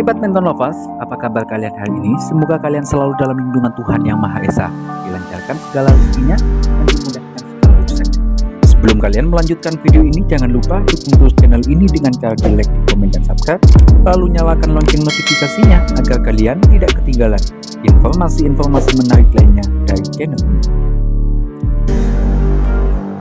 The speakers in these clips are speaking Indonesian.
Hai badminton lovers, apa kabar kalian hari ini? Semoga kalian selalu dalam lindungan Tuhan Yang Maha Esa, dilancarkan segala rezekinya dan dimudahkan segala urusannya. Sebelum kalian melanjutkan video ini, jangan lupa dukung terus channel ini dengan cara di like, komen, dan subscribe, lalu nyalakan lonceng notifikasinya agar kalian tidak ketinggalan informasi-informasi menarik lainnya dari channel ini.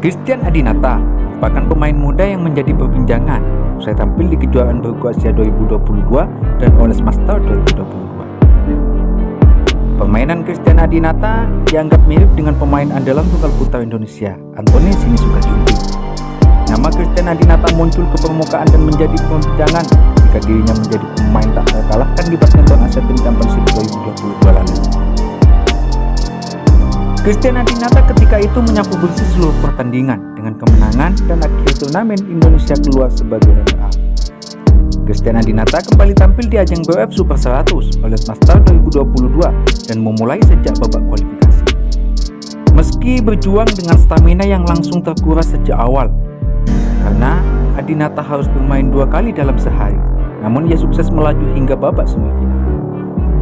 Christian Adinata merupakan pemain muda yang menjadi perbincangan usai tampil di kejuaraan bergu Asia 2022 dan Oles Master 2022. Permainan Christian Adinata dianggap mirip dengan pemain andalan tunggal putra Indonesia, Anthony Sinisuka Ginting. Nama Christian Adinata muncul ke permukaan dan menjadi perbincangan ketika dirinya menjadi pemain tak terkalahkan di badminton Asia Championship 2022 lalu. Christian Adinata ketika itu menyapu bersih seluruh pertandingan dengan kemenangan dan akhir turnamen Indonesia keluar sebagai runner-up. Christian Adinata kembali tampil di ajang BWF Super 100 Oles Master 2022 dan memulai sejak babak kualifikasi. Meski berjuang dengan stamina yang langsung terkuras sejak awal, karena Adinata harus bermain 2 kali dalam sehari, namun ia sukses melaju hingga babak semifinal.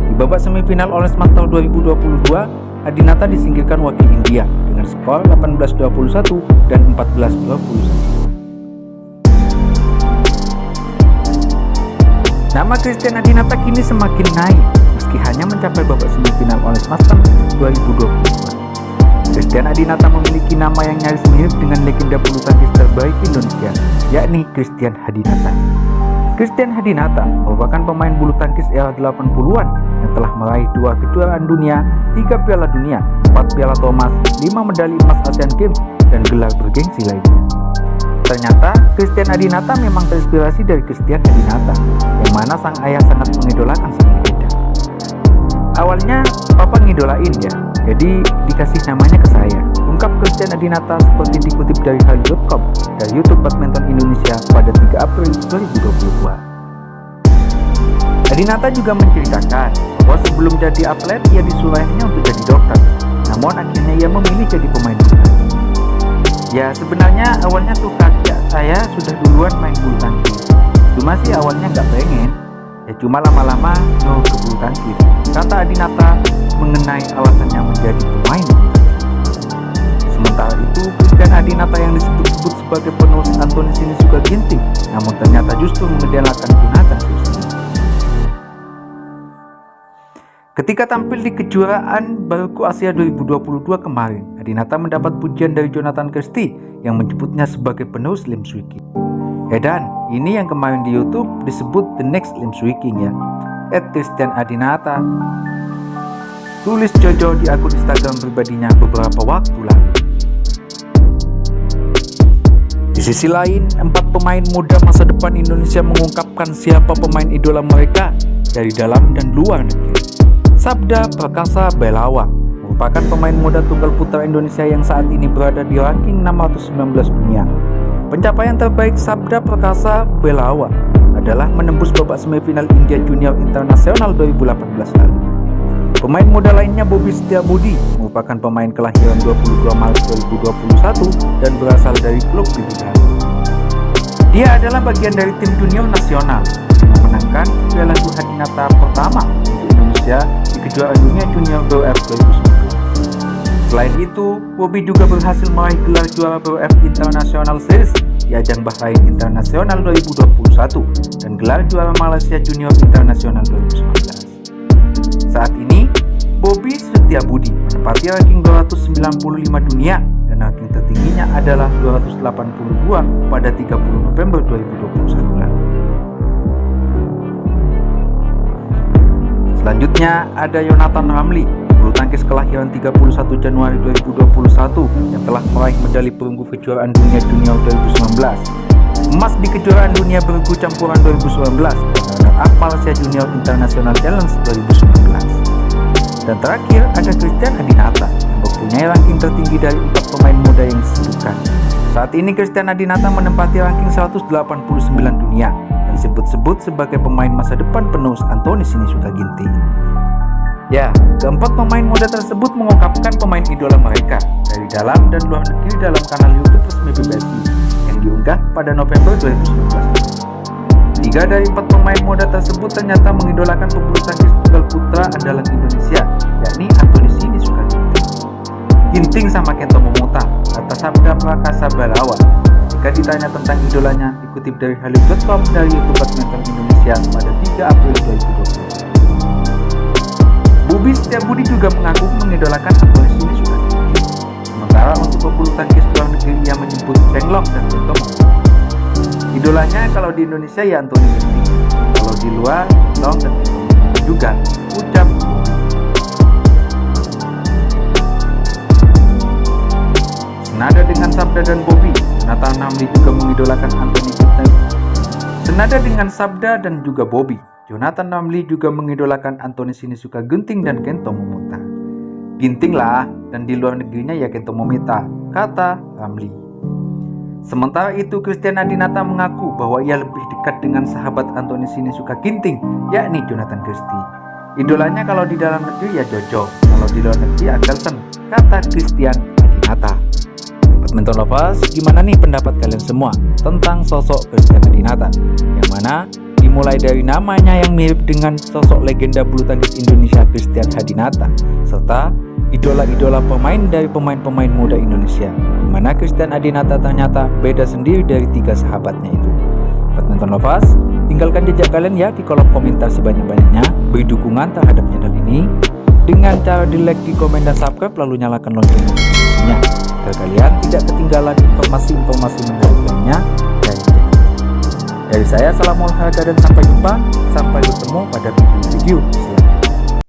Di babak semifinal Oles Master 2022, Adinata disingkirkan wakil India dengan skor 18-21 dan 14-21. Nama Christian Adinata kini semakin naik meski hanya mencapai babak semifinal Oles Master 2022. Christian Adinata memiliki nama yang nyaris mirip dengan legenda bulu tangkis terbaik Indonesia, yakni Christian Hadinata. Christian Hadinata merupakan pemain bulu tangkis era 80-an yang telah meraih 2 kejuaraan dunia, 3 piala dunia, 4 piala Thomas, 5 medali emas Asian Games, dan gelar bergengsi lainnya. Ternyata Christian Adinata memang terinspirasi dari Christian Hadinata, yang mana sang ayah sangat mengidolakan sang legenda. Awalnya papa ngidolain ya, jadi dikasih namanya ke saya, ungkap Christian Adinata seperti dikutip dari hal.com dari YouTube Badminton Indonesia pada 3 April 2022. Adinata juga menceritakan bahwa sebelum jadi atlet ia disuruh ayahnya untuk jadi dokter, namun akhirnya ia memilih jadi pemain bulu tangkis. Ya sebenarnya awalnya tuh kakak saya sudah duluan main bulu tangkis, cuma sih awalnya nggak pengen, ya cuma lama-lama nyuruh ke bulu tangkis, kata Adinata mengenai alasannya menjadi pemain bulu tangkis. Sementara itu Christian Adinata yang disebut-sebut sebagai penerus Anthony Sinisuka Ginting, namun ternyata justru mengidolakan Jonathan Sirski. Ketika tampil di kejuaraan bergu Asia 2022 kemarin, Adinata mendapat pujian dari Jonathan Sirski yang menyebutnya sebagai penerus Lim Swee King. Dan ini yang kemarin di YouTube disebut the next Lim Swee King ya, @Christian Adinata. Tulis Jojo di akun Instagram pribadinya beberapa waktu lalu. Di sisi lain, 4 pemain muda masa depan Indonesia mengungkapkan siapa pemain idola mereka dari dalam dan luar negeri. Sabda Prakasa Belawa merupakan pemain muda tunggal putra Indonesia yang saat ini berada di ranking 619 dunia. Pencapaian terbaik Sabda Prakasa Belawa adalah menembus babak semifinal India Junior Internasional 2018 lalu. Pemain muda lainnya Bobby Setiabudi merupakan pemain kelahiran 22 Maret 2021 dan berasal dari klub Bidadari. Dia adalah bagian dari tim junior nasional yang memenangkan Piala Hadinata pertama untuk Indonesia di kejuaraan dunia junior BWF 2019. Selain itu, Bobby juga berhasil meraih gelar juara BWF International Series di ajang Bahrain Internasional 2021 dan gelar juara Malaysia Junior Internasional 2019. Saat ini, Bobby Setiabudi menempati ranking 295 dunia dan ranking tertingginya adalah 282 pada 30 November 2021 lalu. Selanjutnya ada Jonathan Ramli, bulu tangkis kelahiran 31 Januari 2021 yang telah meraih medali perunggu kejuaraan dunia junior 2019, emas di kejuaraan dunia bergu campuran 2019, dan runner-up Malaysia Junior International Challenge 2019. Dan terakhir ada Christian Adinata yang mempunyai ranking tertinggi dari 4 pemain muda yang disebutkan. Saat ini Christian Adinata menempati ranking 189 dunia dan disebut-sebut sebagai pemain masa depan penerus Anthony Sinisuka Ginting. Ya, keempat pemain muda tersebut mengungkapkan pemain idola mereka dari dalam dan luar negeri dalam kanal YouTube resmi PBSI yang diunggah pada November 2019. 3 dari 4 pemain muda tersebut ternyata mengidolakan pebulu tangkis tunggal putra andalan Indonesia, yakni Anthony Sinisuka Ginting. Ginting sama Kento Momota, kata Sabda Prakasa Balawa. Jika ditanya tentang idolanya, dikutip dari Hallyu.com dari YouTube Badminton Indonesia pada 3 April 2020. Bobi Setiabudi juga mengaku mengidolakan Anthony Sinisuka Ginting. Sementara untuk pebulu tangkis luar negeri, ia menyebut Zheng Long dan Kento Momota. Idolanya kalau di Indonesia ya Anthony Ginting, kalau di luar Long dan Kento Momota juga, ucap Bobi. Senada dengan Sabda dan Bobi, Jonathan Namli juga mengidolakan Anthony Ginting. Senada dengan Sabda dan juga Bobi, Jonathan Namli juga mengidolakan Anthony Sinisuka Ginting dan Kento Momota. Ginting lah, dan di luar negerinya ya Kento Momota, kata Ramli. Sementara itu, Christian Adinata mengaku bahwa ia lebih dekat dengan sahabat Anthony Sinisuka Ginting, yakni Jonathan Christie. Idolanya kalau di dalam negeri ya Jojo, kalau di luar negeri ya Carlsen, kata Christian Adinata. Badminton Lovers, gimana nih pendapat kalian semua tentang sosok Christian Adinata? Yang mana dimulai dari namanya yang mirip dengan sosok legenda bulu tangkis Indonesia Christian Adinata, serta idola-idola pemain dari pemain-pemain muda Indonesia, di mana Christian Adinata ternyata beda sendiri dari 3 sahabatnya itu. Badminton Lovers, tinggalkan jejak kalian ya di kolom komentar sebanyak-banyaknya, beri dukungan terhadap channel ini dengan cara di like, di komen, dan subscribe, lalu nyalakan lonceng notifikasinya agar kalian tidak ketinggalan informasi-informasi menarik lainnya dari channel. Dari saya, salam olahraga dan sampai jumpa, sampai bertemu pada video-video selanjutnya.